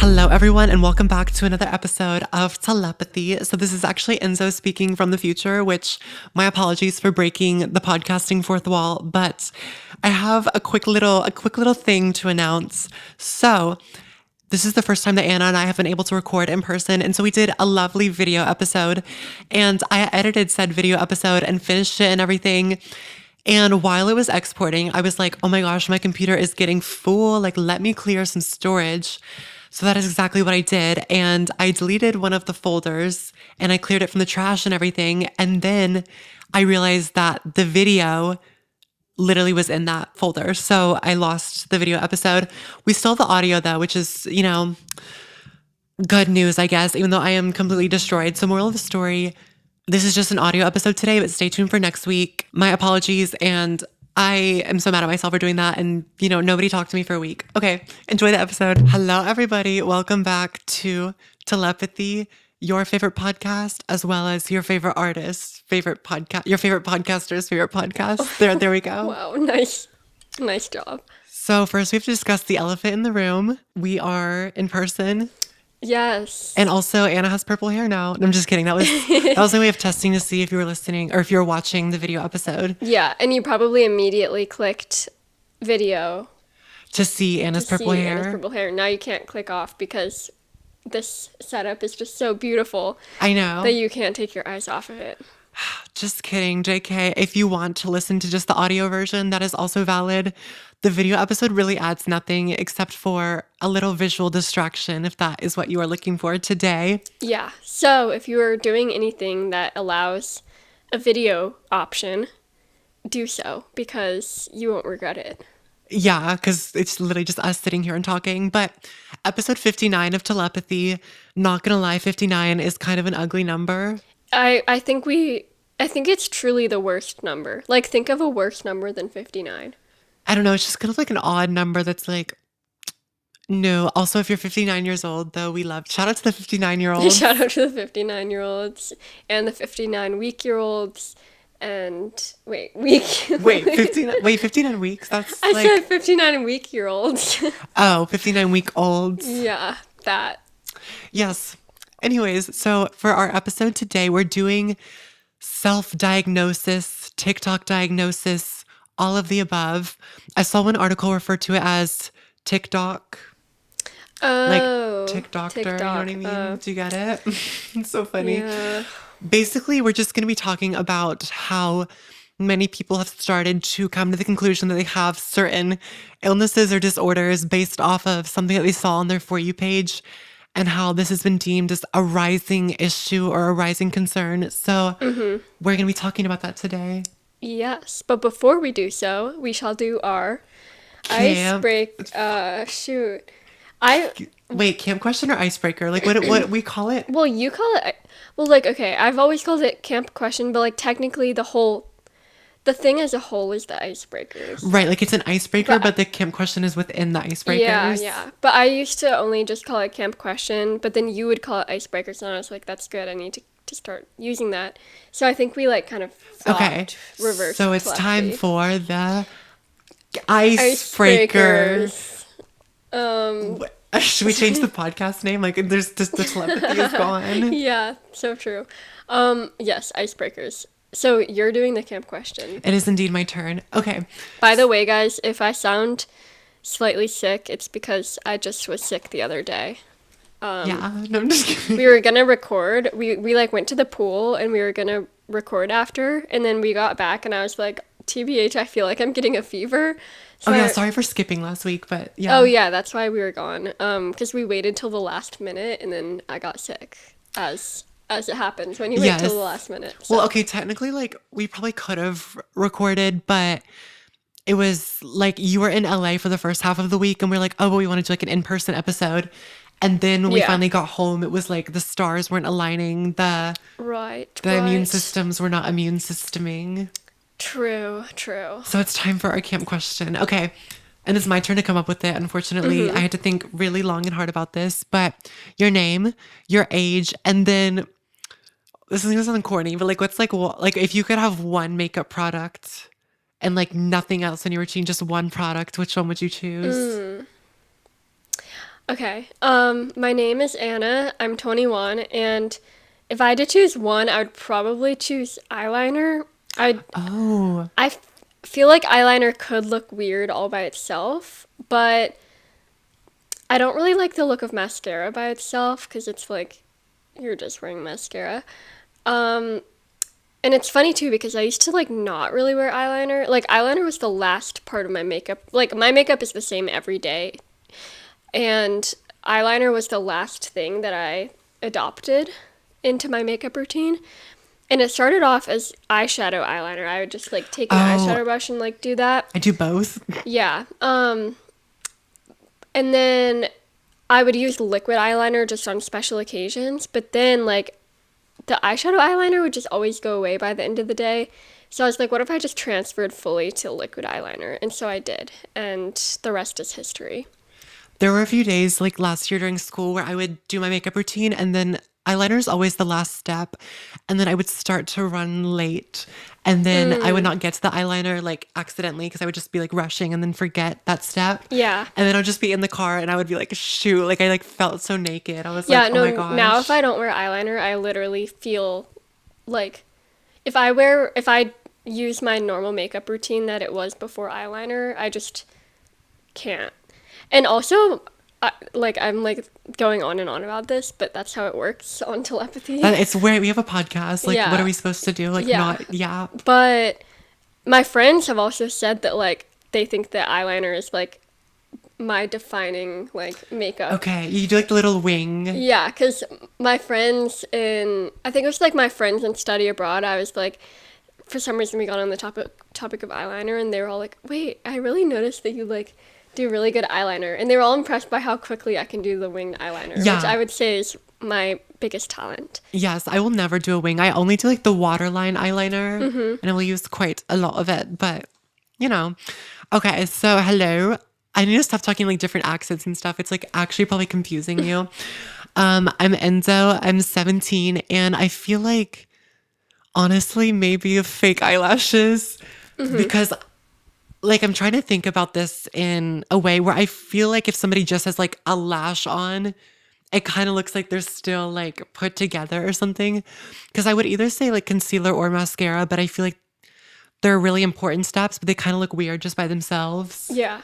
Hello, everyone, and welcome back to another episode of Telepathy. So this is actually Enzo speaking from the future, which my apologies for breaking the podcasting fourth wall, but I have a quick little thing to announce. So this is the first time that Anna and I have been able to record in person. And so we did a lovely video episode, and I edited said video episode and finished it and everything. And while it was exporting, I was like, oh my gosh, my computer is getting full. Like, let me clear some storage. So that is exactly what I did. And I deleted one of the folders and I cleared it from the trash and everything. And then I realized that the video literally was in that folder. So I lost the video episode. We still have the audio though, which is, good news, I guess, even though I am completely destroyed. So moral of the story, this is just an audio episode today, but stay tuned for next week. My apologies. And I am so mad at myself for doing that. And, nobody talked to me for a week. Okay, enjoy the episode. Hello, everybody. Welcome back to Telepathy, your favorite podcast, as well as your favorite artist's favorite podcast, your favorite podcaster's favorite podcast. There we go. Wow, nice job. So first we have to discuss the elephant in the room. We are in person. Yes. And also Anna has purple hair now. No, I'm just kidding. That was my way of testing to see if you were listening or if you were watching the video episode. Yeah, and you probably immediately clicked video to see Anna's purple hair. Now you can't click off because this setup is just so beautiful. I know. That you can't take your eyes off of it. Just kidding, JK. If you want to listen to just the audio version, that is also valid. The video episode really adds nothing except for a little visual distraction, if that is what you are looking for today. Yeah. So if you are doing anything that allows a video option, do so because you won't regret it. Yeah, because it's literally just us sitting here and talking. But episode 59 of Telepathy, not gonna lie, 59 is kind of an ugly number. I think it's truly the worst number. Like, think of a worse number than 59. I don't know. It's just kind of like an odd number that's like, no. Also, if you're 59 years old, though, we love. Shout out to the 59-year-olds. Shout out to the 59-year-olds and the 59-week-year-olds. And wait, 59 weeks? That's I said 59-week-year-olds. Oh, 59-week-olds. Yeah, that. Yes. Anyways, so for our episode today, we're doing self-diagnosis, TikTok diagnosis, all of the above. I saw one article refer to it as TikTok. Oh. Like TikTok, you know what I mean? Do you get it? It's so funny. Yeah. Basically, we're just going to be talking about how many people have started to come to the conclusion that they have certain illnesses or disorders based off of something that they saw on their For You page, and how this has been deemed as a rising issue or a rising concern. So we're going to be talking about that today. Yes, but before we do so, we shall do our icebreaker. Wait, camp question or icebreaker? Like what we call it? Well, you call it. Well, like, okay, I've always called it camp question, but like technically the thing as a whole is the icebreakers. Right, like it's an icebreaker, but the camp question is within the icebreakers. Yeah. But I used to only just call it camp question, but then you would call it icebreakers, and I was like, that's good. I need to start using that. So I think we like kind of reverse. So it's time for the icebreakers. Should we change the podcast name? Like, there's just the telepathy is gone. Yeah, so true. Yes, icebreakers. So you're doing the camp question. It is indeed my turn. Okay. By the way, guys, if I sound slightly sick, it's because I just was sick the other day. No, I'm just kidding. We were gonna record. We like went to the pool and we were gonna record after, and then we got back and I was like, TBH, I feel like I'm getting a fever. So sorry for skipping last week, but yeah. Oh yeah, that's why we were gone. Because we waited till the last minute and then I got sick, as it happens when you wait till the last minute. So. Well, okay, technically, like, we probably could have recorded, but it was like you were in LA for the first half of the week and we were like, oh, but we want to do like an in-person episode. And then when we finally got home, it was like the stars weren't aligning. The immune systems were not immune systeming. True. So it's time for our camp question. Okay. And it's my turn to come up with it. Unfortunately, I had to think really long and hard about this. But your name, your age, and then this is gonna sound corny, but like, what's like if you could have one makeup product and like nothing else in your routine, just one product, which one would you choose? Okay. My name is Anna. I'm 21, and if I had to choose one, I would probably choose eyeliner. I Oh, I feel like eyeliner could look weird all by itself, but I don't really like the look of mascara by itself because it's like you're just wearing mascara. Um, and it's funny too because I used to like not really wear eyeliner. Like eyeliner was the last part of my makeup. Like my makeup is the same every day, and eyeliner was the last thing that I adopted into my makeup routine. And it started off as eyeshadow eyeliner. I would just like take an oh, eyeshadow brush and like do that. I do both. Yeah. And then I would use liquid eyeliner just on special occasions, but then like the eyeshadow eyeliner would just always go away by the end of the day. So I was like, what if I just transferred fully to liquid eyeliner? And so I did, and the rest is history. There were a few days like last year during school where I would do my makeup routine and then eyeliner is always the last step. And then I would start to run late. And then I would not get to the eyeliner like accidentally because I would just be like rushing and then forget that step. Yeah. And then I'd just be in the car and I would be like, shoot, like I like felt so naked. I was Yeah, like, oh no, my now if gosh. I don't wear eyeliner, I literally feel like if I use my normal makeup routine that it was before eyeliner, I just can't. And also, I'm like going on and on about this, but that's how it works on telepathy. That it's where we have a podcast. Like, what are Yeah, we supposed to do? Like, yeah. not, yeah. But my friends have also said that like they think that eyeliner is like my defining like makeup. Okay. You do like the little wing. Yeah, because my friends I think it was like my friends in study abroad, I was like, for some reason we got on the topic of eyeliner, and they were all like, wait, I really noticed that you like do really good eyeliner. And they were all impressed by how quickly I can do the winged eyeliner, which Yeah. I would say is my biggest talent. Yes, I will never do a wing. I only do like the waterline eyeliner and I will use quite a lot of it, but you know. Okay, so hello. I need to stop talking like different accents and stuff. It's like actually probably confusing you. I'm Enzo. I'm 17 and I feel like honestly maybe fake eyelashes because like I'm trying to think about this in a way where I feel like if somebody just has like a lash on, it kind of looks like they're still like put together or something. Because I would either say like concealer or mascara, but I feel like they're really important steps, but they kind of look weird just by themselves. Yeah.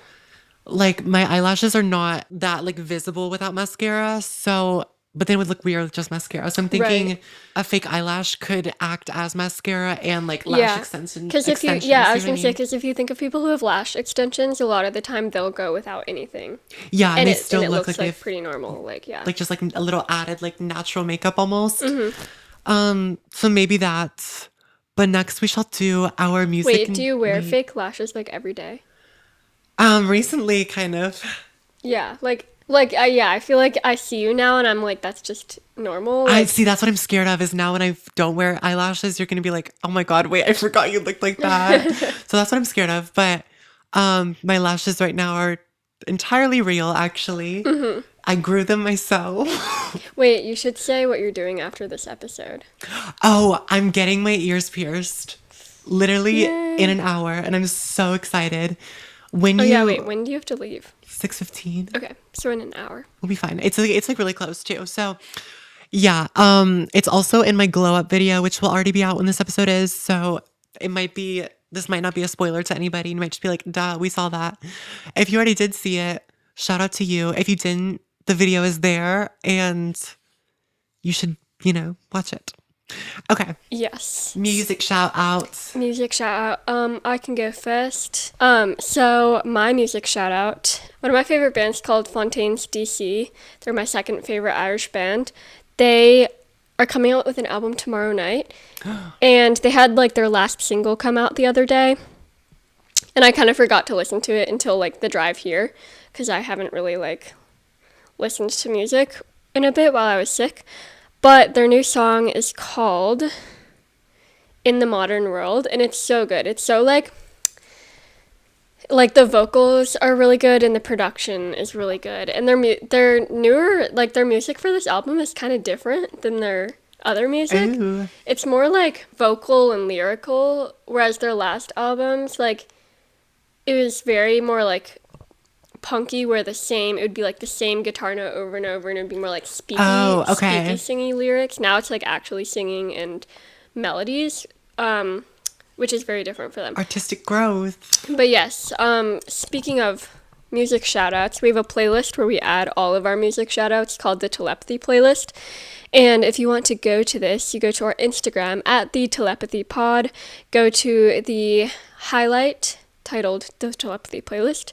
Like my eyelashes are not that like visible without mascara, so but they would look weird with just mascara. So I'm thinking Right. a fake eyelash could act as mascara and like lash Yeah. Because if you, extensions. yeah, I See was what I gonna say, mean? because if you think of people who have lash extensions, a lot of the time they'll go without anything, Yeah, and they and still it look looks like like they've pretty normal. Like, yeah. like just like a little added like natural makeup almost. So maybe that. But next we shall do our music. Wait, do you wear Wait. fake lashes like every day? Recently, kind of. Yeah, yeah, I feel like I see you now and I'm like, that's just normal. I Like, see. That's what I'm scared of. Is now when I don't wear eyelashes, you're gonna be like, "Oh my god, wait, I forgot you looked like that." So that's what I'm scared of. But my lashes right now are entirely real. Actually, I grew them myself. wait, you should say what you're doing after this episode. Oh, I'm getting my ears pierced, literally in Yay. an hour, and I'm so excited. When Oh, yeah, wait, you when do you have to leave? 6:15. Okay, so in an hour. We'll be fine. It's like really close too. So yeah, it's also in my glow up video, which will already be out when this episode is. So this might not be a spoiler to anybody. You might just be like, duh, we saw that. If you already did see it, shout out to you. If you didn't, the video is there and you should, watch it. Okay. Yes. Music shout out. Music shout out. I can go first. So my music shout out. One of my favorite bands called Fontaines DC. They're my second favorite Irish band. They are coming out with an album tomorrow night, and they had like their last single come out the other day, and I kind of forgot to listen to it until like the drive here, because I haven't really like listened to music in a bit while I was sick. But their new song is called In the Modern World, and it's so good. It's so like the vocals are really good and the production is really good. And their newer like their music for this album is kind of different than their other music. Ooh. It's more like vocal and lyrical, whereas their last albums like it was very more like punky where it would be like the same guitar note over and over, and it would be more like Oh, speaky okay. singy lyrics. Now it's like actually singing and melodies, which is very different for them. Artistic growth. But yes, speaking of music shoutouts, we have a playlist where we add all of our music shoutouts called the Telepathy playlist. And if you want to go to this, you go to our Instagram at the Telepathy Pod, go to the highlight titled the Telepathy playlist,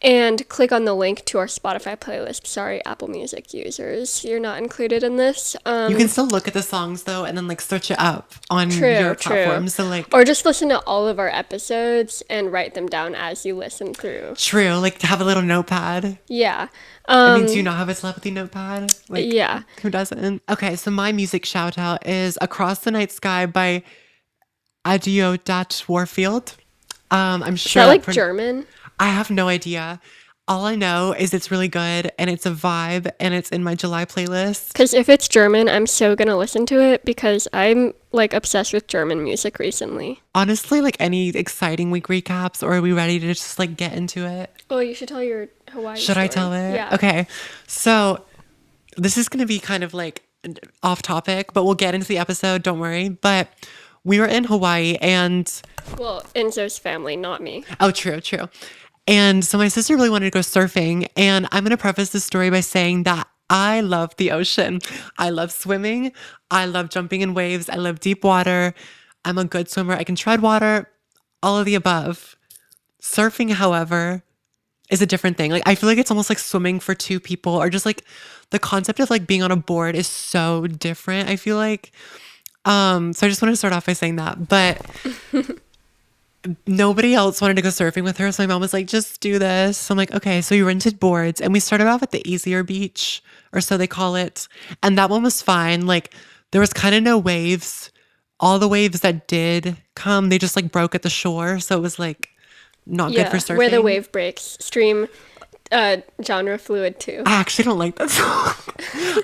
and click on the link to our Spotify playlist. Sorry, Apple Music users, you're not included in this. You can still look at the songs though, and then like search it up on True, your true. platform. So like, Or just listen to all of our episodes and write them down as you listen through. true, like to have a little notepad. Yeah. I mean, do you not have a telepathy notepad? Like, Yeah. who doesn't? Okay, so my music shout out is Across the Night Sky by Adio Warfield. I'm Is sure that like German? I have no idea. All I know is it's really good and it's a vibe and it's in my July playlist. Because if it's German, I'm so gonna listen to it because I'm like obsessed with German music recently. Honestly, like any exciting week recaps, or are we ready to just like get into it? Oh, you should tell your Hawaii Should I story. tell it? Yeah. Okay. So this is going to be kind of like off topic, but we'll get into the episode. Don't worry. But we were in Hawaii and, Well, Enzo's family, not me. oh, true, true. And so my sister really wanted to go surfing. And I'm going to preface this story by saying that I love the ocean. I love swimming. I love jumping in waves. I love deep water. I'm a good swimmer. I can tread water, all of the above. Surfing, however, is a different thing. Like I feel like it's almost like swimming for two people, or just like the concept of like being on a board is so different. I feel like so I just wanted to start off by saying that. But nobody else wanted to go surfing with her. So my mom was like, just do this. So I'm like, okay. So we rented boards and we started off at the easier beach, or so they call it. And that one was fine. Like there was kind of no waves. All the waves that did come, they just like broke at the shore. So it was like not good for surfing. Where the wave breaks. Stream genre fluid too. I actually don't like that song.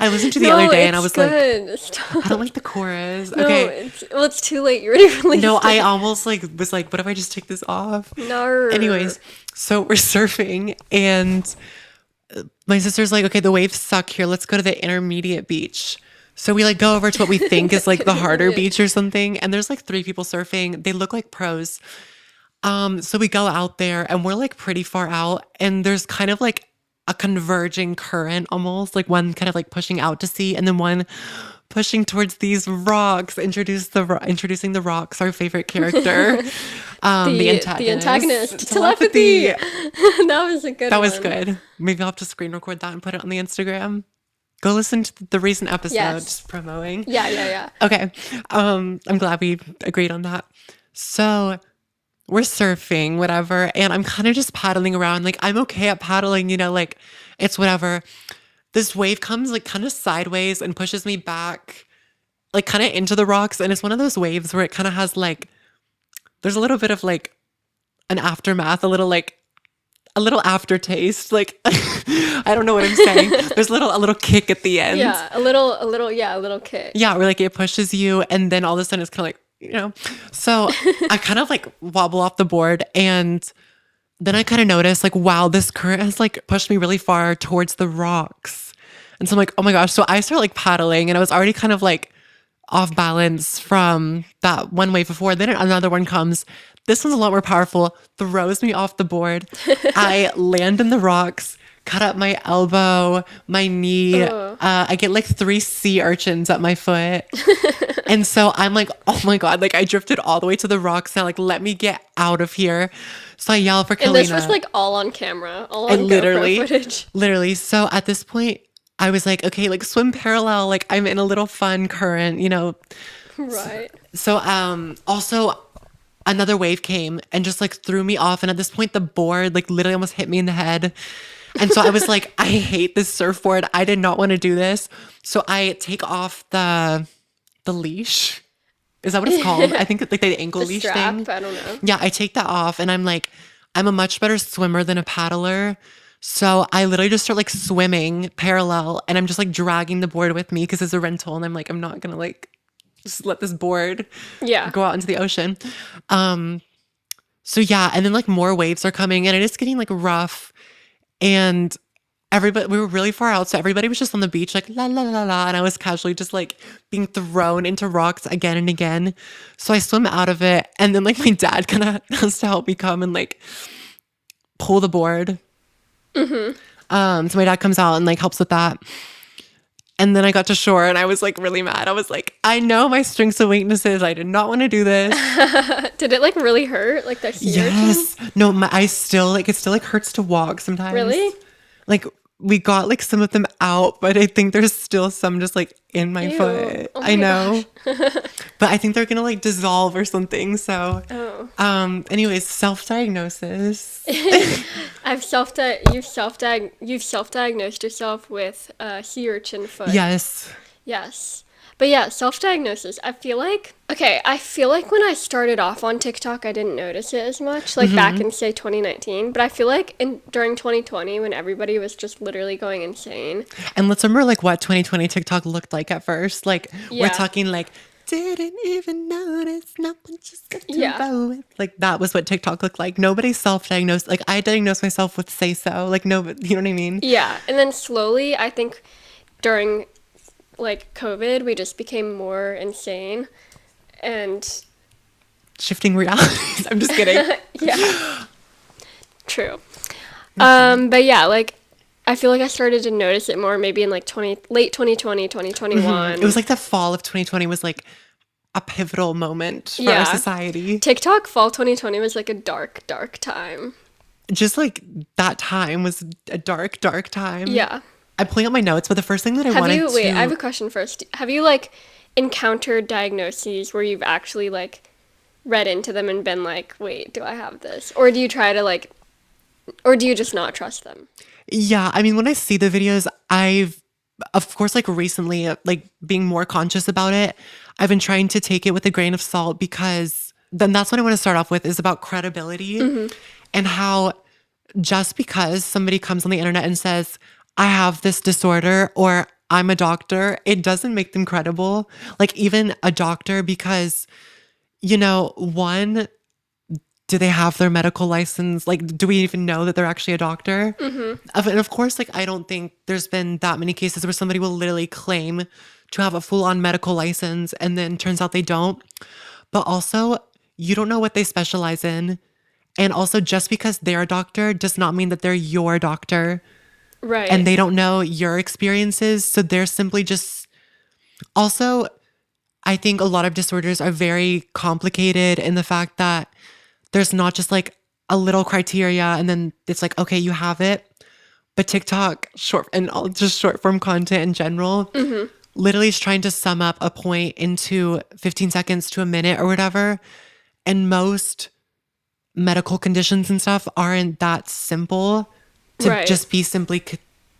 I listened to the other day and I was good. like, Stop. I don't like the chorus. No, Okay. it's too late. You already released No, it. I almost like was like, what if I just take this off? No. Anyways, so we're surfing and my sister's like, okay, the waves suck here. Let's go to the intermediate beach. So we like go over to what we think is like the harder beach or something. And there's like 3 people surfing. They look like pros. So we go out there and we're like pretty far out and there's kind of like a converging current almost, like one kind of like pushing out to sea and then one pushing towards these rocks, introducing the rocks, our favorite character. The antagonist. Telepathy. That was a good one. That was good. Maybe I'll have to screen record that and put it on the Instagram. Go listen to the recent episode, Yes. just promoting. Yeah. Okay. I'm glad we agreed on that. So we're surfing, whatever, and I'm kind of just paddling around. Like, I'm okay at paddling, you know, like, it's whatever. This wave comes, like, kind of sideways and pushes me back, like, kind of into the rocks. And it's one of those waves where it kind of has, like, there's a little bit of, like, an aftermath, a little aftertaste. Like, I don't know what I'm saying. There's a little kick at the end. Yeah, a little kick. Yeah, where, like, it pushes you, and then all of a sudden it's kind of like, you know, so I kind of like wobble off the board and then I kind of notice like, wow, this current has like pushed me really far towards the rocks. And so I'm like, oh my gosh. So I start like paddling and I was already kind of like off balance from that one wave before. Then another one comes. This one's a lot more powerful, throws me off the board. I land in the rocks, cut up my elbow, my knee. I get like 3 sea urchins at my foot. And so I'm like, oh my God, like I drifted all the way to the rocks now. Like, let me get out of here. So I yell for Kalina. And this was like all on camera, all on GoPro footage. Literally. So at this point, I was like, okay, like swim parallel. Like I'm in a little fun current, you know. Right. So also another wave came and just like threw me off. And at this point, the board like literally almost hit me in the head. And so I was like, I hate this surfboard. I did not want to do this. So I take off the leash. Is that what it's called? I think like the ankle leash strap, thing. I don't know. Yeah, I take that off and I'm like, I'm a much better swimmer than a paddler. So I literally just start like swimming parallel and I'm just like dragging the board with me because it's a rental and I'm like, I'm not going to like just let this board go out into the ocean. So yeah, and then like more waves are coming and it is getting like rough. And everybody, we were really far out. So everybody was just on the beach, like la la la la. And I was casually just like being thrown into rocks again and again. So I swim out of it. And then like my dad kind of has to help me come and like pull the board. So my dad comes out and like helps with that. And then I got to shore and I was like really mad. I was like, I know my strengths and weaknesses. I did not want to do this. Did it like really hurt? Like that sea urchin? Yes. No, I still like, it still like hurts to walk sometimes. Really? Like we got like some of them out, but I think there's still some just like in my Ew. foot. Oh I my know. But I think they're gonna like dissolve or something. So anyways, self-diagnosis. You've self-diagnosed yourself with sea urchin foot. Yes. Yes. But yeah, self-diagnosis. I feel like when I started off on TikTok, I didn't notice it as much, like back in say 2019. But I feel like during 2020, when everybody was just literally going insane. And let's remember like what 2020 TikTok looked like at first. Like Yeah. we're talking like didn't even notice, not just got to Yeah. go with. Like that was what TikTok looked like. Nobody self-diagnosed. Like I diagnosed myself with say so. Like nobody, you know what I mean? Yeah, and then slowly, I think during like COVID, we just became more insane, and Shifting realities. I'm just kidding. yeah, true. But yeah, like I feel like I started to notice it more maybe in like late 2020, 2021. It was like the fall of 2020 was like a pivotal moment for Yeah. our society. TikTok fall 2020 was like a dark, dark time. Just like that time was a dark, dark time. Yeah. I'm pulling up my notes, but the first thing that I wanted to... Wait, I have a question first. Have you like encountered diagnoses where you've actually like read into them and been like, wait, do I have this? Or do you try to like, or do you just not trust them? Yeah, I mean, when I see the videos, I've, of course, like recently, like being more conscious about it, I've been trying to take it with a grain of salt because then that's what I want to start off with is about credibility and how just because somebody comes on the internet and says, I have this disorder or I'm a doctor, it doesn't make them credible. Like even a doctor, because, you know, one, do they have their medical license? Like, do we even know that they're actually a doctor? And of course, like, I don't think there's been that many cases where somebody will literally claim to have a full-on medical license and then turns out they don't. But also, you don't know what they specialize in. And also, just because they're a doctor does not mean that they're your doctor. Right. And they don't know your experiences. So they're simply just... Also, I think a lot of disorders are very complicated in the fact that there's not just like a little criteria and then it's like, okay, you have it. But TikTok, just short form content in general, literally is trying to sum up a point into 15 seconds to a minute or whatever. And most medical conditions and stuff aren't that simple to Right. just be simply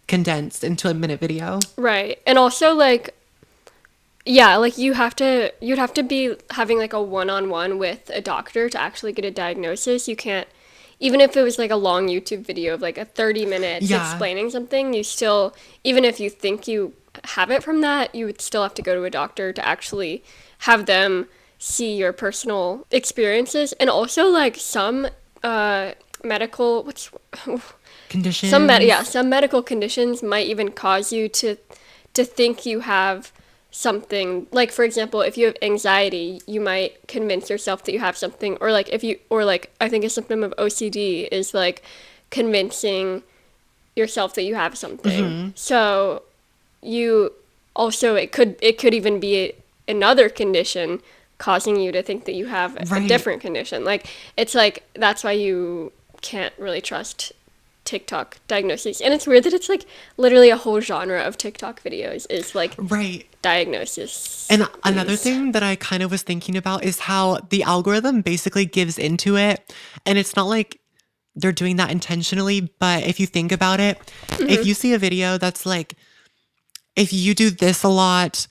condensed into a minute video. Right. And also like yeah, like you'd have to be having like a one-on-one with a doctor to actually get a diagnosis. You can't, even if it was like a long YouTube video of like a 30 minutes Yeah. explaining something, you still, even if you think you have it from that, you would still have to go to a doctor to actually have them see your personal experiences. And also like some medical, Conditions. some medical conditions might even cause you to think you have something. Like for example, if you have anxiety, you might convince yourself that you have something, or like I think a symptom of OCD is like convincing yourself that you have something. So you also, it could even be another condition causing you to think that you have a Right. different condition. Like it's like that's why you can't really trust TikTok diagnoses. And it's weird that it's like literally a whole genre of TikTok videos is like Right. diagnosis. And another thing that I kind of was thinking about is how the algorithm basically gives into it. And it's not like they're doing that intentionally, but if you think about it, if you see a video that's like, if you do this a lot,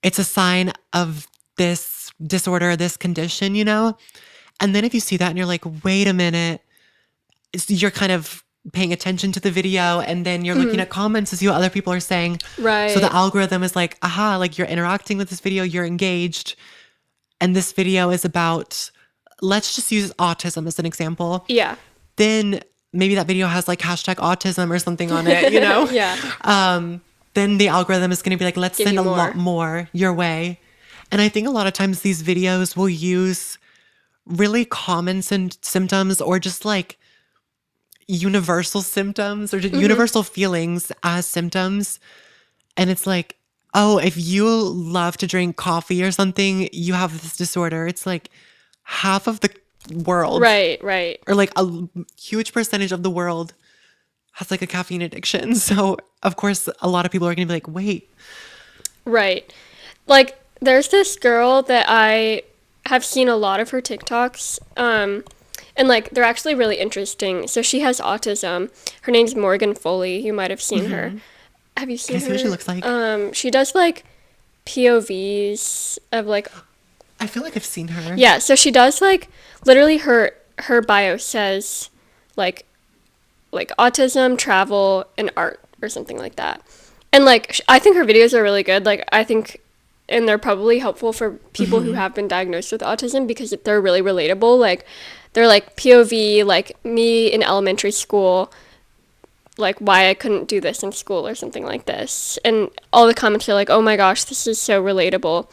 it's a sign of this disorder, this condition, you know? And then if you see that and you're like, wait a minute, you're kind of paying attention to the video and then you're looking at comments to see what other people are saying. Right. So the algorithm is like, aha, like you're interacting with this video, you're engaged. And this video is about, let's just use autism as an example. Yeah. Then maybe that video has like hashtag autism or something on it, you know? Yeah. Then the algorithm is going to be like, let's Give send you a lot more. more your way. And I think a lot of times these videos will use really common symptoms or just like universal symptoms or just universal feelings as symptoms. And it's like, oh, if you love to drink coffee or something, you have this disorder. It's like half of the world Right, right. or like a huge percentage of the world has like a caffeine addiction. So, of course, a lot of people are going to be like, wait, Right. Like, there's this girl that I have seen a lot of her TikToks, and like they're actually really interesting. So she has autism. Her name's Morgan Foley. You might have seen her. Have you can I seen see what she her? looks like? She does like POVs of like, I feel like I've seen her. yeah. So she does like literally her bio says like autism, travel, and art or something like that. And like I think her videos are really good. Like I think and they're probably helpful for people who have been diagnosed with autism because they're really relatable. Like they're like POV, like me in elementary school, like why I couldn't do this in school or something like this. And all the comments are like, "Oh my gosh, this is so relatable."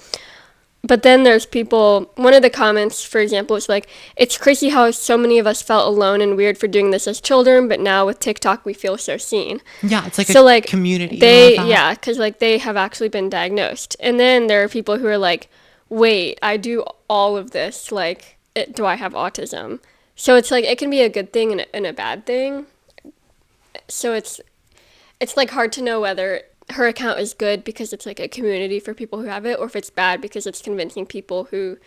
But then there's people, one of the comments, for example, is like, it's crazy how so many of us felt alone and weird for doing this as children, but now with TikTok, we feel so seen. Yeah, it's like So, a like, community. they, And all of that. yeah, because, like, they have actually been diagnosed. And then there are people who are like, wait, I do all of this. Like, do I have autism? So it's like, it can be a good thing and a bad thing. So it's like hard to know whether her account is good because it's like a community for people who have it, or if it's bad because it's convincing people who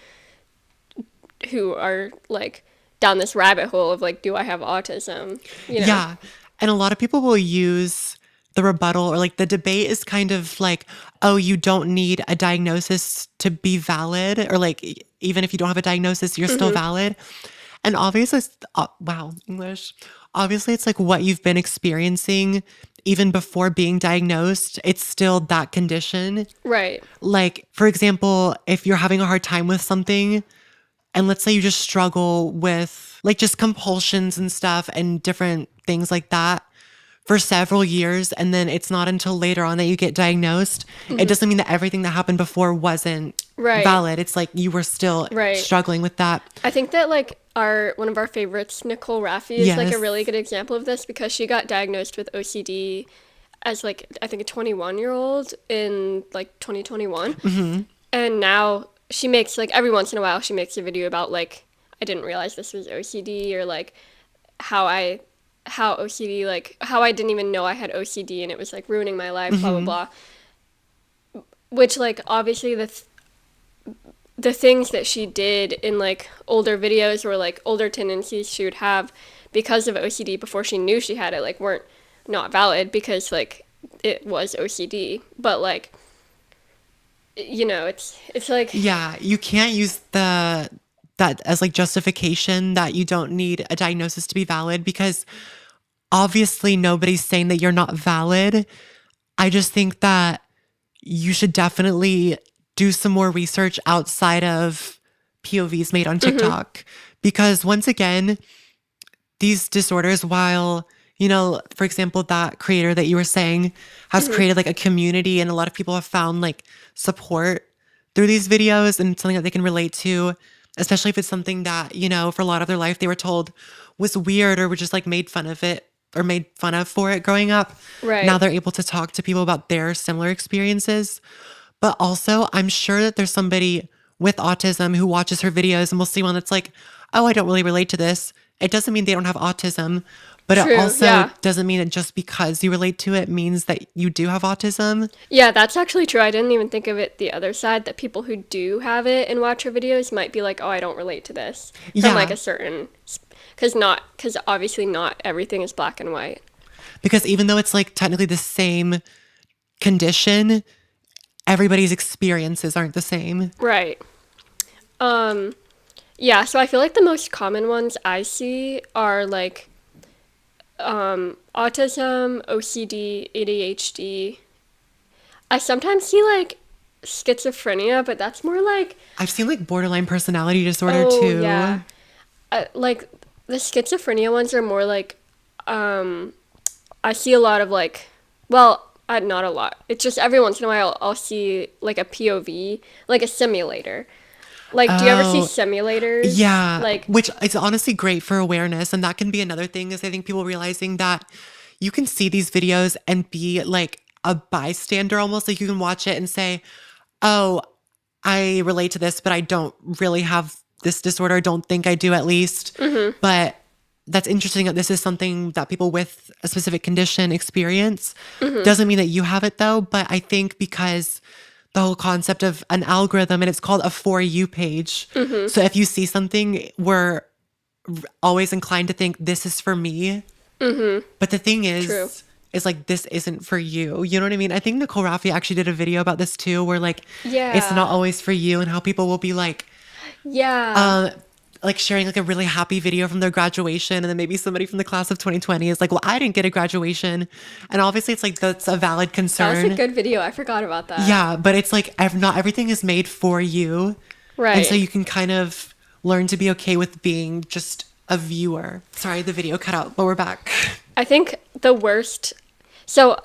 are like down this rabbit hole of like, do I have autism? You know? Yeah. And a lot of people will use the rebuttal or like the debate is kind of like, oh, you don't need a diagnosis to be valid, or like even if you don't have a diagnosis, you're still valid. And obviously, wow, English. Obviously, it's like what you've been experiencing even before being diagnosed. It's still that condition. Right. Like, for example, if you're having a hard time with something, and let's say you just struggle with like just compulsions and stuff and different things like that for several years, and then it's not until later on that you get diagnosed, it doesn't mean that everything that happened before wasn't Right. valid. It's like you were still Right. struggling with that. I think that like one of our favorites, Nicole Raffi, is like a Yes. really good example of this because she got diagnosed with OCD as like I think a 21-year-old in like 2021. And now she makes like every once in a while she makes a video about like I didn't realize this was OCD, or like how OCD, like how I didn't even know I had OCD and it was like ruining my life, blah blah blah. Which like obviously the things that she did in like older videos or like older tendencies she would have because of OCD before she knew she had it like weren't not valid because like it was OCD. But like you know, it's like Yeah, you can't use that as like justification that you don't need a diagnosis to be valid, because obviously nobody's saying that you're not valid. I just think that you should definitely do some more research outside of POVs made on TikTok, because once again, these disorders, while, you know, for example, that creator that you were saying has created like a community and a lot of people have found like support through these videos and something that they can relate to, especially if it's something that, you know, for a lot of their life they were told was weird or were just like made fun of it or made fun of for it growing up. Right. Now they're able to talk to people about their similar experiences. But also, I'm sure that there's somebody with autism who watches her videos and will see one that's like, oh, I don't really relate to this. It doesn't mean they don't have autism, but it True, also yeah. doesn't mean that just because you relate to it means that you do have autism. Yeah, that's actually true. I didn't even think of it the other side, that people who do have it and watch her videos might be like, oh, I don't relate to this from Yeah. like a certain, because obviously not everything is black and white. Because even though it's like technically the same condition, everybody's experiences aren't the same. Right. Yeah, so I feel like the most common ones I see are like autism, OCD, ADHD. I sometimes see like schizophrenia, but that's more like, I've seen like borderline personality disorder oh too. yeah, like the schizophrenia ones are more like I see a lot of like, well, not a lot. It's just every once in a while I'll see like a POV, like a simulator. Like, do you ever see Oh, simulators? yeah, Like, which is honestly great for awareness. And that can be another thing is I think people realizing that you can see these videos and be like a bystander almost. Like you can watch it and say, oh, I relate to this, but I don't really have this disorder. Don't think I do at least. But that's interesting that this is something that people with a specific condition experience. Doesn't mean that you have it though. But I think because the whole concept of an algorithm and it's called a for you page. So if you see something, we're always inclined to think this is for me. But the thing true. is like this isn't for you. You know what I mean? I think Nicole Raffi actually did a video about this too, where like it's not Yeah. always for you and how people will be Yeah. like sharing like a really happy video from their graduation and then maybe somebody from the class of 2020 is like, well, I didn't get a graduation. And obviously it's like that's a valid That was a concern. good video. I forgot about that. Yeah, but it's like not everything is made for you. And so Right. you can kind of learn to be okay with being just a viewer. Sorry, the video cut out, but we're back. I think the worst. So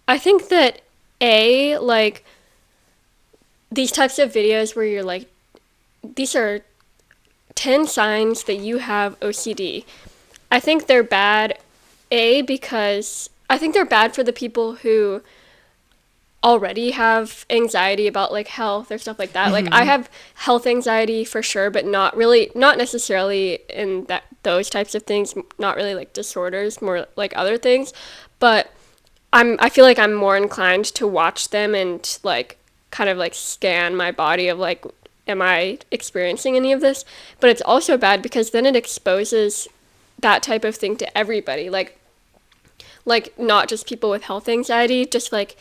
I think that like these types of videos where you're like, these are 10 signs that you have OCD. I think they're bad, because I think they're bad for the people who already have anxiety about like health or stuff like that. Like I have health anxiety for sure, but not necessarily in those types of things, not really like disorders, more like other things. But I feel like I'm more inclined to watch them and like kind of like scan my body of like, am I experiencing any of this? But it's also bad because then it exposes that type of thing to everybody. Like not just people with health anxiety, just like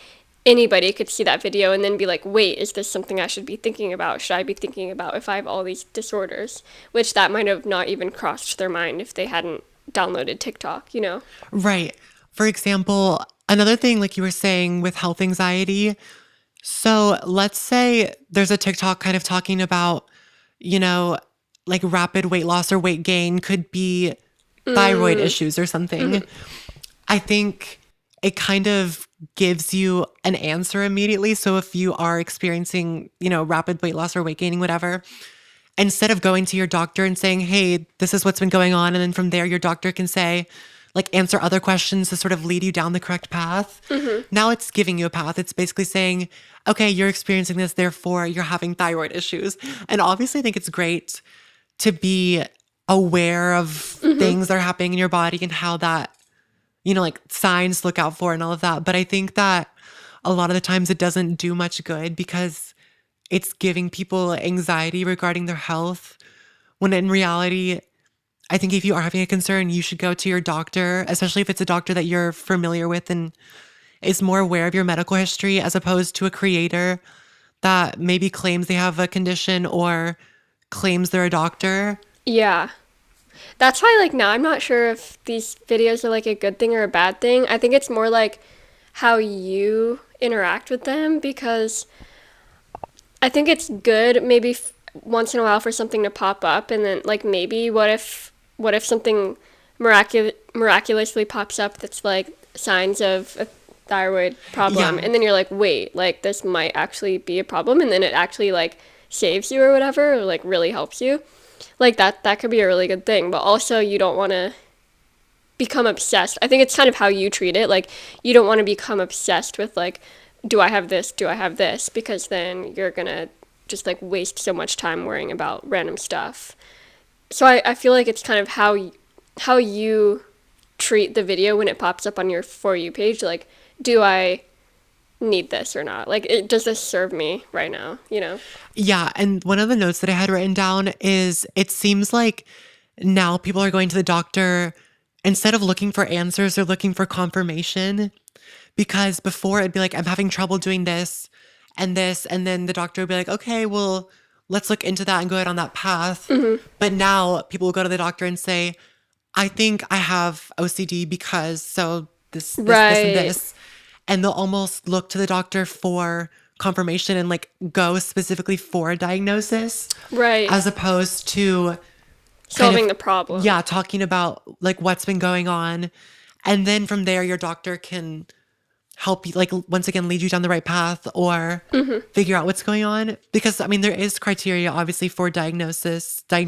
anybody could see that video and then be like, wait, is this something I should be thinking about? Should I be thinking about if I have all these disorders? Which that might have not even crossed their mind if they hadn't downloaded TikTok, you know? Right. For example, another thing, like you were saying with health anxiety. So let's say there's a TikTok kind of talking about, you know, like rapid weight loss or weight gain could be thyroid issues or something. I think it kind of gives you an answer immediately. So if you are experiencing, you know, rapid weight loss or weight gaining, whatever, instead of going to your doctor and saying, hey, this is what's been going on. And then from there, your doctor can say, like, answer other questions to sort of lead you down the correct path. Now it's giving you a path. It's basically saying, okay, you're experiencing this, therefore you're having thyroid issues. And obviously, I think it's great to be aware of things that are happening in your body and how that, you know, like signs to look out for and all of that. But I think that a lot of the times it doesn't do much good because it's giving people anxiety regarding their health when in reality, I think if you are having a concern, you should go to your doctor, especially if it's a doctor that you're familiar with and is more aware of your medical history as opposed to a creator that maybe claims they have a condition or claims they're a doctor. Yeah. That's why, like, now I'm not sure if these videos are like a good thing or a bad thing. I think it's more like how you interact with them because I think it's good maybe once in a while for something to pop up and then like maybe what if something miraculously pops up that's like signs of a thyroid problem Yeah. and then you're like, wait, like this might actually be a problem and then it actually like saves you or whatever or like really helps you. Like that could be a really good thing, but also you don't want to become obsessed. I think it's kind of how you treat it. Like you don't want to become obsessed with like, do I have this? Do I have this? Because then you're gonna just like waste so much time worrying about random stuff. So I feel like it's kind of how you treat the video when it pops up on your For You page. Like, do I need this or not? Like, does this serve me right now? You know? Yeah. And one of the notes that I had written down is it seems like now people are going to the doctor instead of looking for answers, they're looking for confirmation. Because before it'd be like, I'm having trouble doing this. And then the doctor would be like, okay, well, let's look into that and go ahead on that path. But now people will go to the doctor and say, I think I have OCD because so this, and Right. this. And they'll almost look to the doctor for confirmation and like go specifically for a diagnosis Right. as opposed to kind Solving of, the problem. yeah, talking about like what's been going on. And then from there, your doctor can help you, like, once again, lead you down the right path or figure out what's going on. Because, I mean, there is criteria, obviously, for diagnoses, I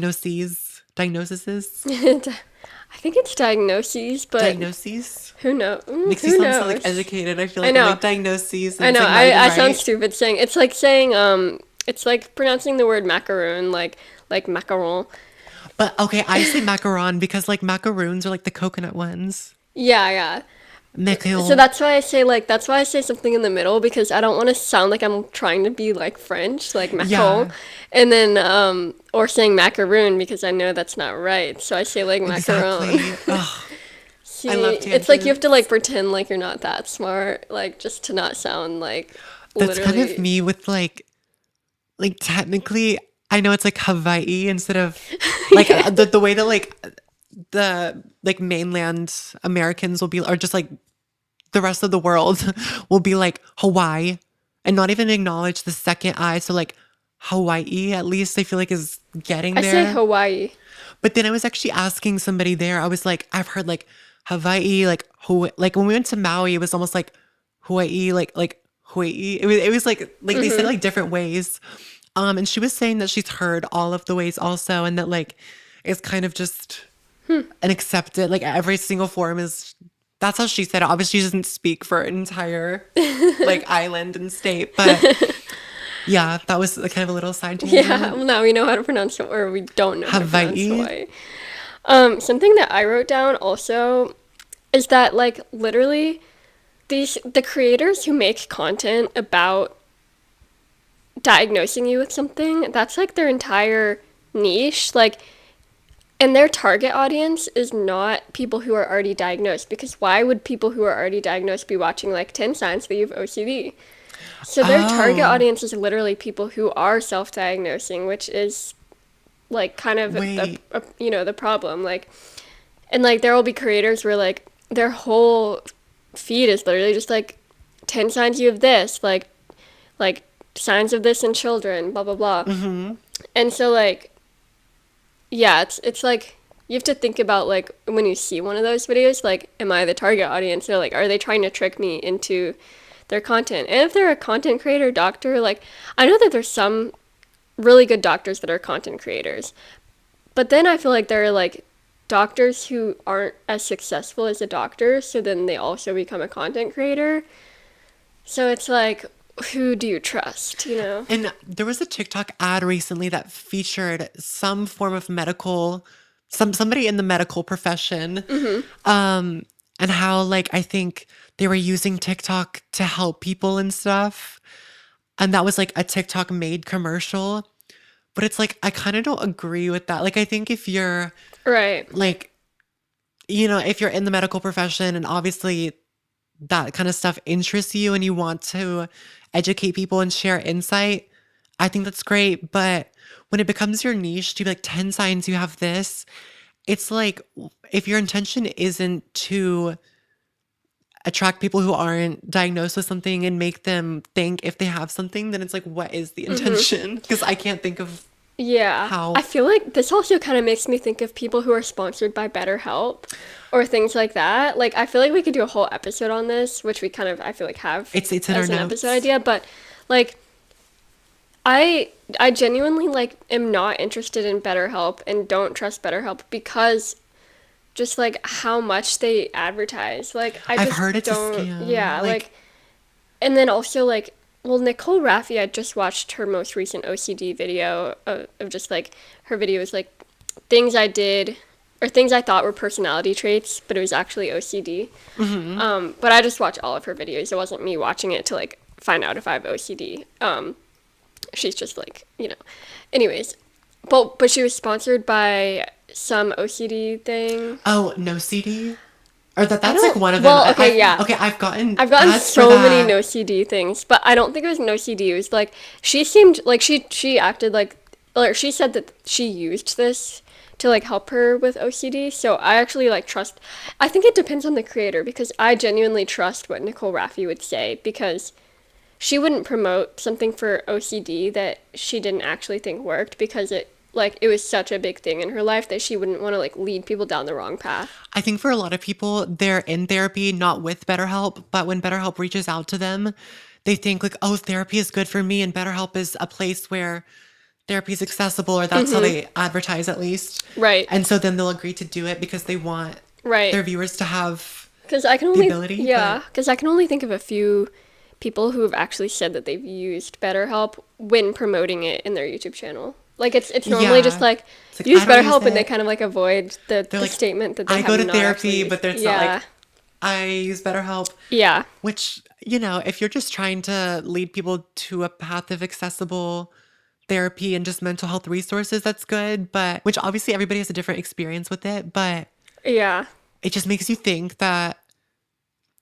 think it's diagnoses, but diagnoses. who knows? Makes you Who sound so, like, knows? educated. I feel I like I'm know. like, diagnoses, and I it's, know. like, not even I sound right. stupid saying it's like pronouncing the word macaroon, like macaron. But, okay, I say macaron because, like, macaroons are, like, the coconut ones. Yeah, yeah. So Macaron. that's why I say something in the middle because I don't want to sound like I'm trying to be like French, like macaron, Yeah, and then or saying macaroon because I know that's not right. So I say like macaron. exactly. Ugh, I See, love it's like you have to tangents. like pretend like you're not that smart, like just to not sound like That's kind of literally. me with, like, technically, I know it's, like, Hawaii instead of, like, Yeah. the way that, like, the, like, mainland Americans will be, or just, like, the rest of the world will be, like, Hawaii and not even acknowledge the second I. So, like, Hawaii, at least, I feel like is getting I say there. Hawaii. But then I was actually asking somebody there, I was like, I've heard, like, Hawaii, like, Hawaii, like, when we went to Maui, it was almost like Hawaii, like, Hawaii. It was like they said, Mm-hmm. like, different ways. And she was saying that she's heard all of the ways also, and that, like, it's kind of just an accepted, like, every single form is, that's how she said it. Obviously, she doesn't speak for an entire, like, island and state, but yeah, that was a kind of a little side Yeah. tangent. Well, now we know how to pronounce it, or we don't know how to pronounce Hawaii. Hawaii. Something that I wrote down also is that like literally the creators who make content about diagnosing you with something, that's like their entire niche. Like, and their target audience is not people who are already diagnosed because why would people who are already diagnosed be watching like 10 signs that you have OCD? So their target Oh, audience is literally people who are self-diagnosing, which is like kind of wait. the problem. Like, and like there will be creators where like their whole feed is literally just like 10 signs you have this, like signs of this in children, blah blah blah. And so like yeah, it's like you have to think about like when you see one of those videos, like am I the target audience? Or like are they trying to trick me into their content? And if they're a content creator, doctor, like I know that there's some really good doctors that are content creators. But then I feel like there are like doctors who aren't as successful as a doctor, so then they also become a content creator. So it's like, who do you trust, you know? And there was a TikTok ad recently that featured some form of medical, somebody in the medical profession, and how, like, I think they were using TikTok to help people and stuff. And that was like a TikTok made commercial. But it's like I kind of don't agree with that. Like, I think if you're Right. like, if you're in the medical profession and obviously that kind of stuff interests you and you want to educate people and share insight, I think that's great. But when it becomes your niche to be like 10 signs you have this, it's like if your intention isn't to attract people who aren't diagnosed with something and make them think if they have something, then it's like, what is the intention? Because I can't think of Yeah. how. I feel like this also kind of makes me think of people who are sponsored by BetterHelp or things like that. Like, I feel like we could do a whole episode on this, which we kind of, I feel like, have It's in our as an episode notes. idea. But, like, I genuinely, like, am not interested in BetterHelp and don't trust BetterHelp because just like how much they advertise. Like I I've just heard it's a don't, scam. yeah, Like, like and then also like well Nicole Raffi, I just watched her most recent OCD video of just like her video was like things I did or things I thought were personality traits, but it was actually OCD. But I just watched all of her videos. It wasn't me watching it to like find out if I have OCD. She's just like, Anyways, but she was sponsored by some OCD thing. oh, no CD? Or I that's like don't. one of them. Well, okay, yeah. Okay, I've gotten I've gotten ads for so many that. no CD things, but I don't think it was no CD. It was like she seemed like she acted like, or she said that she used this to like help her with OCD. So I actually like trust. I think it depends on the creator because I genuinely trust what Nicole Raffi would say because she wouldn't promote something for OCD that she didn't actually think worked because like it was such a big thing in her life that she wouldn't want to like lead people down the wrong path. I think for a lot of people, they're in therapy not with BetterHelp, but when BetterHelp reaches out to them, they think like, oh, therapy is good for me, and BetterHelp is a place where therapy is accessible, or that's how they advertise at least. Right. And so then they'll agree to do it because they want Right. their viewers to have Because I can the only, ability. yeah, But because I can only think of a few people who have actually said that they've used BetterHelp when promoting it in their YouTube channel. Like it's normally just yeah, like it's like, use I don't use BetterHelp, and they it. kind of like avoid They're the like, statement that they I have go to not actually therapy, used. but it's not Yeah, like I use BetterHelp, yeah, which, if you're just trying to lead people to a path of accessible therapy and just mental health resources, that's good. But which obviously everybody has a different experience with it, but yeah, it just makes you think that,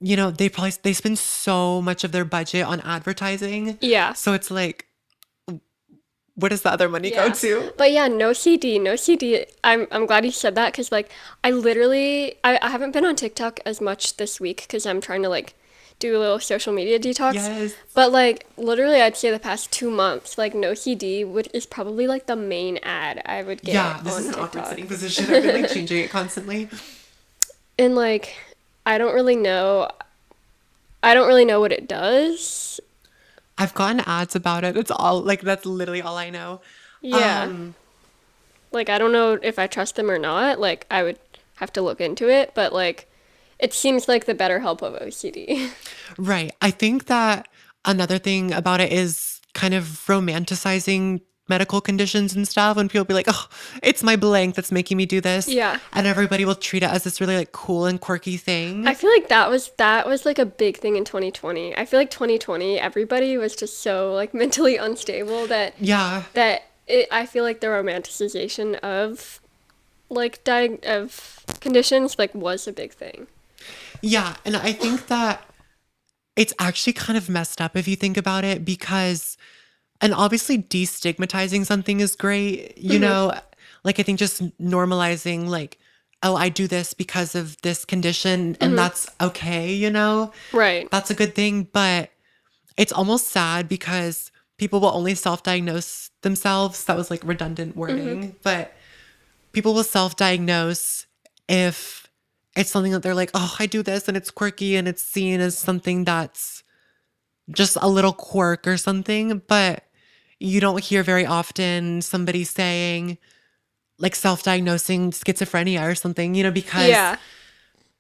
they spend so much of their budget on advertising. yeah. So it's like, where does the other money go Yeah. to? But yeah, no CD, no CD. I'm glad you said that because like I literally I haven't been on TikTok as much this week because I'm trying to like do a little social media detox. Yes. But like literally I'd say the past 2 months, like no CD would is probably like the main ad I would Yeah, get this is on an awkward TikTok. sitting position. I've been like changing it constantly. And like I don't really know I don't really know what it does. I've gotten ads about it. It's all like that's literally all I know. Yeah. Um, Like I don't know if I trust them or not. Like I would have to look into it, but like it seems like the better help of OCD. right. I think that another thing about it is kind of romanticizing medical conditions and stuff. When people be like, "Oh, it's my blank that's making me do this," Yeah. and everybody will treat it as this really like cool and quirky I thing. feel like that was like a big thing in 2020. I feel like 2020 everybody was just so like mentally unstable Yeah, I feel like the romanticization of like of conditions like was a big thing. yeah, and I think that it's actually kind of messed up if you think about it because and obviously destigmatizing something is great, like I think just normalizing like, oh, I do this because of this condition and that's okay, Right. that's a good thing. But it's almost sad because people will only self-diagnose themselves. That was like redundant wording, but people will self-diagnose if it's something that they're like, oh, I do this and it's quirky and it's seen as something that's just a little quirk or something. But you don't hear very often somebody saying like self-diagnosing schizophrenia or something, because Yeah.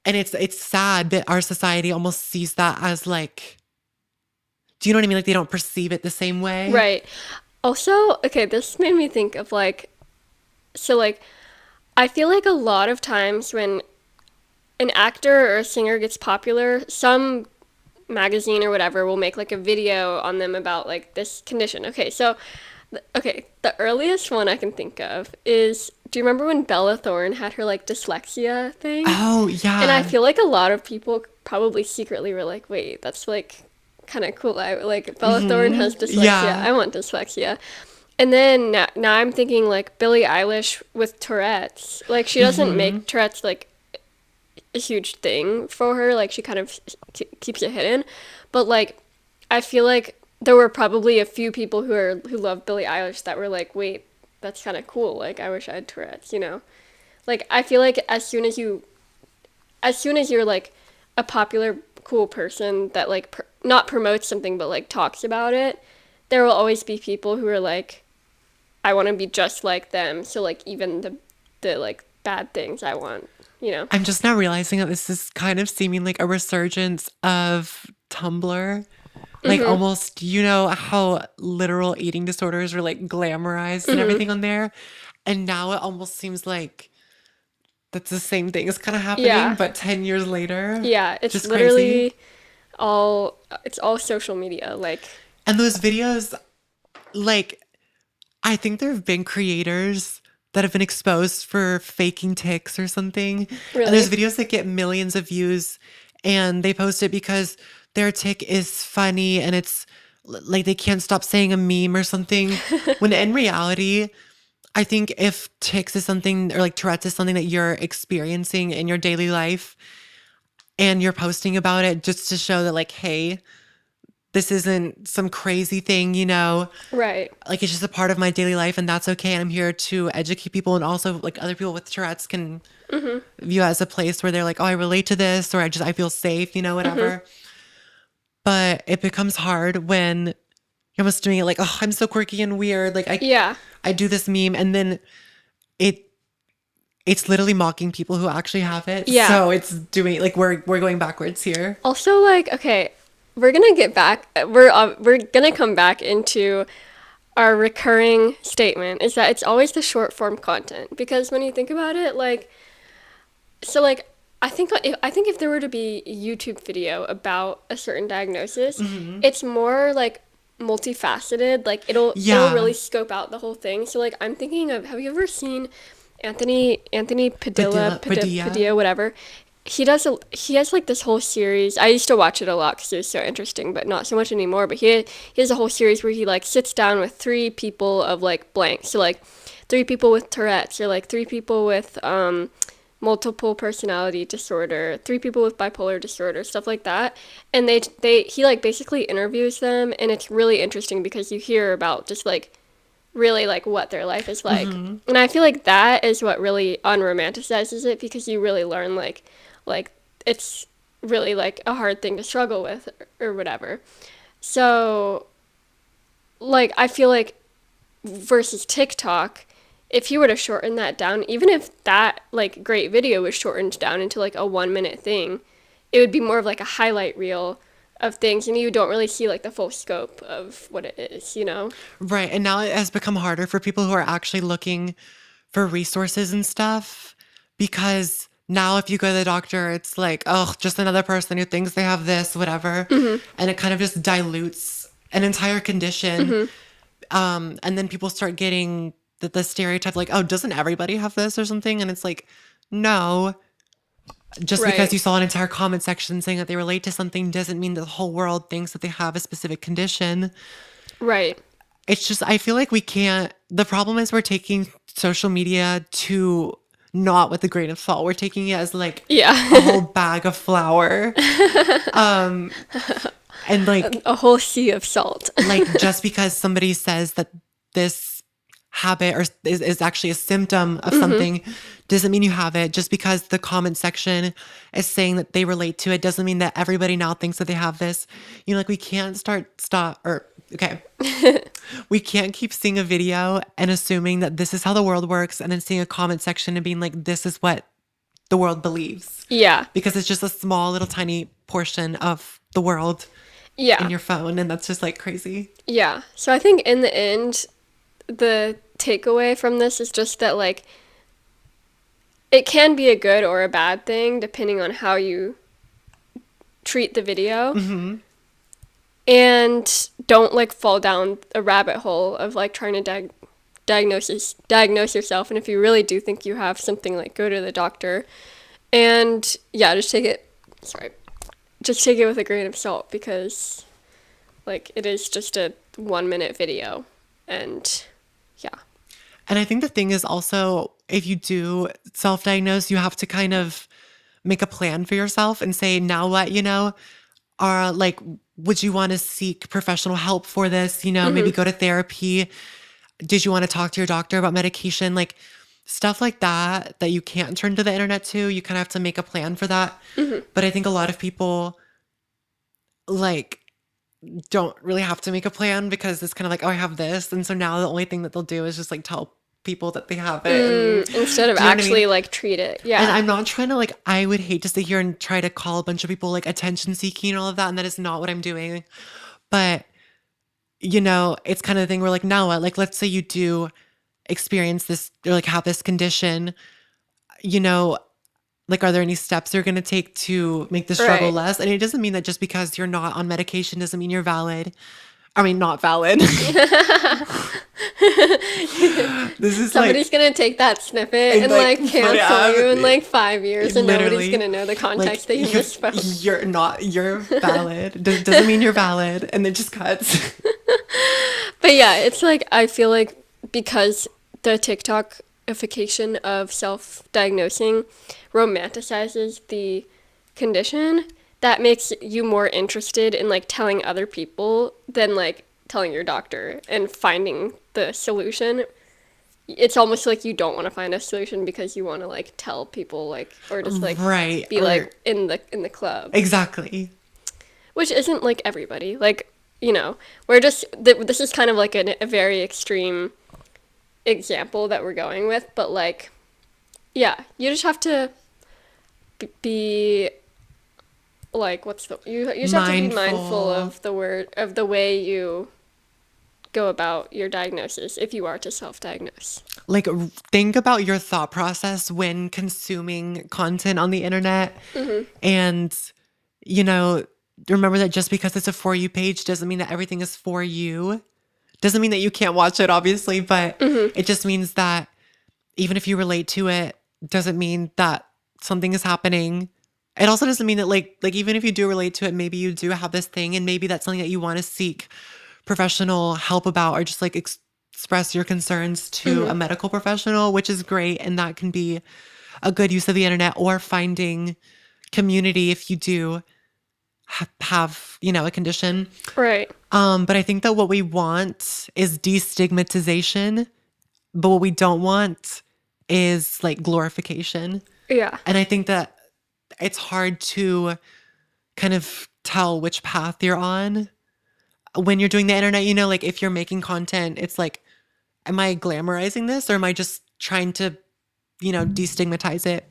and it's sad that our society almost sees that as like, do you know what I mean? Like they don't perceive it the same way. Right. Also, okay, this made me think of like so like I feel like a lot of times when an actor or a singer gets popular, some magazine or whatever will make like a video on them about like this condition. Okay, the earliest one I can think of is do you remember when Bella Thorne had her like dyslexia thing? Oh, And I yeah. feel like a lot of people probably secretly were like, "Wait, that's like kind of cool. I like Bella Thorne has dyslexia. Yeah. I want dyslexia." And then now I'm thinking like Billie Eilish with Tourette's. Like she doesn't make Tourette's like a huge thing for her. Like she kind of keeps it hidden. But like I feel like there were probably a few people who love Billie Eilish that were like, "Wait, that's kind of cool. Like I wish I had Tourette's," you know? Like I feel like as soon as you're like a popular cool person that like not promotes something but like talks about it, there will always be people who are like I want to be just like them. So like even the like bad things I want, you know. I'm just now realizing that this is kind of seeming like a resurgence of Tumblr. Like almost, how literal eating disorders are like glamorized and everything on there. And now it almost seems like that's the same thing is kind of happening, Yeah. but 10 years later. Yeah, it's Just crazy. literally it's all social media like And those videos, like, I think there have been creators that have been exposed for faking tics or something. And there's really. videos that get millions of views and they post it because their tick is funny and it's like they can't stop saying a meme or something. When in reality, I think if tics is something or like Tourette's is something that you're experiencing in your daily life and you're posting about it just to show that like, hey, this isn't some crazy thing, you know? Right. Like, it's just a part of my daily life, and that's okay. And I'm here to educate people, and also, like, other people with Tourette's can view it as a place where they're like, oh, I relate to this, or I feel safe, you know, whatever. But it becomes hard when you're almost doing it like, oh, I'm so quirky and weird. Like, Yeah. I do this meme, and then it it's literally mocking people who actually have it. Yeah. So it's doing like we're going backwards here. Also, like, okay, we're gonna get back. We're gonna come back into our recurring statement is that it's always the short form content, because when you think about it, like, so like I think if there were to be a YouTube video about a certain diagnosis, it's more like multifaceted. Like it'll Yeah. really scope out the whole thing. So like I'm thinking of, have you ever seen Anthony Padilla, whatever? He has like this whole series. I used to watch it a lot because it was so interesting, but not so much anymore. But he has a whole series where he like sits down with three people of like blank. So like three people with Tourette's, or like three people with multiple personality disorder, three people with bipolar disorder, stuff like that. And he like basically interviews them, and it's really interesting because you hear about just like really like what their life is like. And I feel like that is what really unromanticizes it, because you really learn like it's really like a hard thing to struggle with, or whatever. So like I feel like versus TikTok, if you were to shorten that down, even if that like great video was shortened down into like a 1 minute thing, it would be more of like a highlight reel of things, and you don't really see like the full scope of what it is, you know? Right. And now it has become harder for people who are actually looking for resources and stuff, because now if you go to the doctor, it's like, oh, just another person who thinks they have this, whatever. And it kind of just dilutes an entire condition. And then people start getting the stereotype like, oh, doesn't everybody have this or something? And it's like, no. Just because Right. you saw an entire comment section saying that they relate to something doesn't mean that the whole world thinks that they have a specific condition. Right. It's just, I feel like we can't, the problem is we're taking social media to not with a grain of salt. We're taking it as like Yeah. a whole bag of flour. And like, A whole sea of salt. like just because somebody says that this habit or is actually a symptom of something doesn't mean you have it. Just because the comment section is saying that they relate to it doesn't mean that everybody now thinks that they have this. You know, like we can't we can't keep seeing a video and assuming that this is how the world works, and then seeing a comment section and being like, this is what the world believes. Yeah. Because it's just a small little tiny portion of the world Yeah. in your phone, and that's just like crazy. Yeah. So I think in the end, the takeaway from this is just that, like, it can be a good or a bad thing depending on how you treat the video. And don't, like, fall down a rabbit hole of, like, trying to diagnose yourself. And if you really do think you have something, like, go to the doctor. And, yeah, just take it with a grain of salt, because, like, it is just a 1 minute video. And, yeah. And I think the thing is also, if you do self-diagnose, you have to kind of make a plan for yourself and say, now what, you know, are like, would you want to seek professional help for this? You know, maybe go to therapy. Did you want to talk to your doctor about medication? Like stuff like that you can't turn to the internet to. You kind of have to make a plan for that. But I think a lot of people like don't really have to make a plan, because it's kind of like, oh, I have this. And so now the only thing that they'll do is just like tell people that they have it. And, Instead of do you know what I actually mean? like treat it. Yeah. And I'm not trying to like, I would hate to sit here and try to call a bunch of people like attention seeking and all of that. And that is not what I'm doing. But, you know, it's kind of the thing where like, now what? Like, let's say you do experience this or like have this condition, you know, like, are there any steps you're going to take to make the struggle Right. less? And it doesn't mean that just because you're not on medication doesn't mean you're valid. I mean, not valid. This is Somebody's like, gonna take that snippet and, and like, like put it cancel out. you in like 5 years, and nobody's Literally, gonna know the context that you misspoke. you're valid. Doesn't mean you're valid. And it just cuts. But yeah, it's like I feel like because the TikTokification of self-diagnosing romanticizes the condition, that makes you more interested in like telling other people than like telling your doctor and finding the solution. It's almost like you don't want to find a solution because you want to like tell people like or just like Right. be Or like in the club, exactly. which isn't like everybody. Like, you know, we're just this is kind of like a very extreme example that we're going with, but like yeah, you just have to be like you just have to be mindful Mindful. of the way you go about your diagnosis if you are to self-diagnose. Like, think about your thought process when consuming content on the internet. And, you know, remember that just because it's a For You page doesn't mean that everything is for you. Doesn't mean that you can't watch it, obviously, but it just means that even if you relate to it, doesn't mean that something is happening. It also doesn't mean that like even if you do relate to it, maybe you do have this thing and maybe that's something that you want to seek professional help about or just like express your concerns to a medical professional, which is great. And that can be a good use of the internet or finding community if you do have, you know, a condition. Right. But I think that what we want is destigmatization, but what we don't want is like glorification. Yeah. And I think that it's hard to kind of tell which path you're on when you're doing the internet. You know, like if you're making content, it's like, am I glamorizing this or am I just trying to, you know, destigmatize it?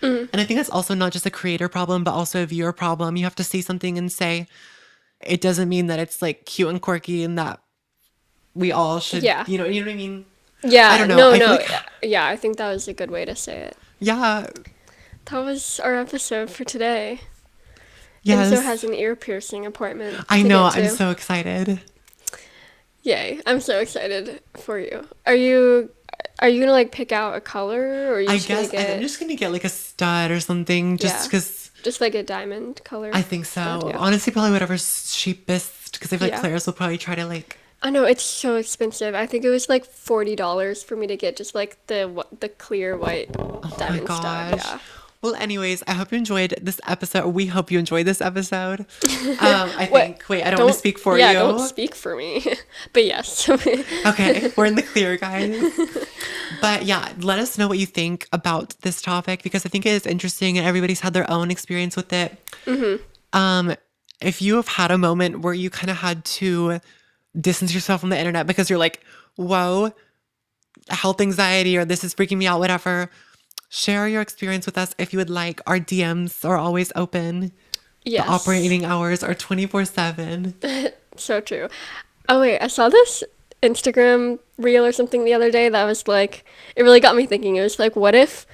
And I think that's also not just a creator problem, but also a viewer problem. You have to see something and say, it doesn't mean that it's like cute and quirky and that we all should, Yeah. you know what I mean? Yeah. I don't know. No, I feel no. like, Yeah, I think that was a good way to say it. yeah, That was our episode for today. yes. Enzo has an ear piercing appointment. I to know. get to. I'm so excited. Yay. I'm so excited for you. Are you gonna like pick out a color or are you I just gonna guess get I'm just gonna get like a stud or something, just Yeah. because just like a diamond color? I think so. stud? Yeah. Honestly, probably whatever's cheapest, because I feel like Yeah. Claire's will probably try to like. I know it's so expensive. I think it was like $40 for me to get just like the clear white Oh my diamond stud. gosh. Yeah. Well, anyways, I hope you enjoyed this episode. We hope you enjoyed this episode. I What- think. Wait, I don't want to speak for yeah, you. don't speak for me. But yes. Okay, we're in the clear, guys. But yeah, let us know what you think about this topic because I think it is interesting and everybody's had their own experience with it. If you have had a moment where you kind of had to distance yourself from the internet because you're like, whoa, health anxiety or this is freaking me out, whatever, share your experience with us if you would like. Our DMs are always open. Yes. The operating hours are 24/7. So true. Oh wait, I saw this Instagram reel or something the other day that was like, it really got me thinking. It was like, what if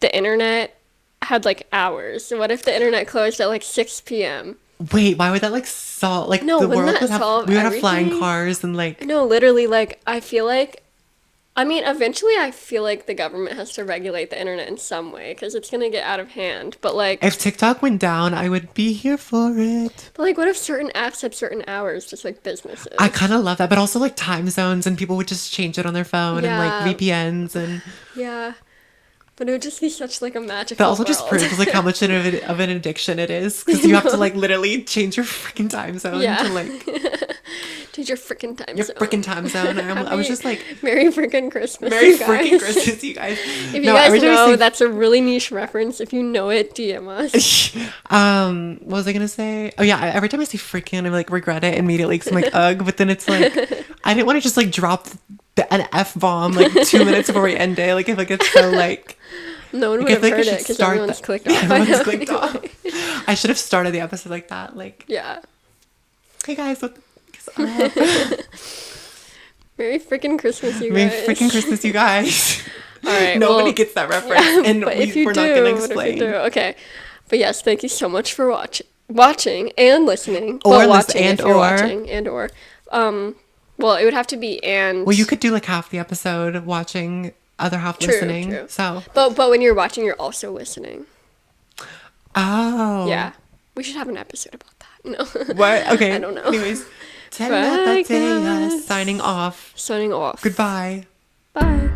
the internet had like hours? What if the internet closed at like 6 p.m.? Wait, why would that like solve like No, the wouldn't world that would have solve we would have flying everything? cars and like No, literally, like, I feel like, I mean, eventually I feel like the government has to regulate the internet in some way because it's going to get out of hand. But like, if TikTok went down, I would be here for it. what if certain apps had certain hours, just like businesses? I kind of love that, but also like time zones and people would just change it on their phone and like Yeah. VPNs and Yeah. But it would just be such like a magical that also just world. proves like how much of an addiction it is because you have to like literally change your freaking time zone Yeah. to like Change your freaking time your zone. freaking time zone. I was just like, Merry freaking Christmas, Merry you guys. freaking Christmas, you guys. If you No, guys every time I know, say- that's a really niche reference. If you know it, DM us. what was I gonna say? Oh yeah, every time I say freaking, I like regret it immediately because I'm like, ugh. But then it's like, I didn't want to just like drop an F bomb like 2 minutes before we end it. Like if like it's so like. No one would I have feel like I heard should it because start everyone's that- clicked off. Everyone's clicked off. I should have started the episode like that. Like, Yeah. hey guys, what the Merry freaking Christmas, you Merry guys. freaking Christmas, you guys. All right. Nobody well, gets that reference, and but if you we're do, not gonna what if you explain. do? Okay. But yes, thank you so much for watching and listening. Or well, listen- watching and if you're or. watching and or. Well, it would have to be and. Well, you could do like half the episode watching, other half True, listening. true. So, But when you're watching, you're also listening. oh, Yeah. We should have an episode about that. No. What? Okay. I don't know. Anyways, Bye, Telepathia guys. signing off. Signing off. Goodbye. Bye.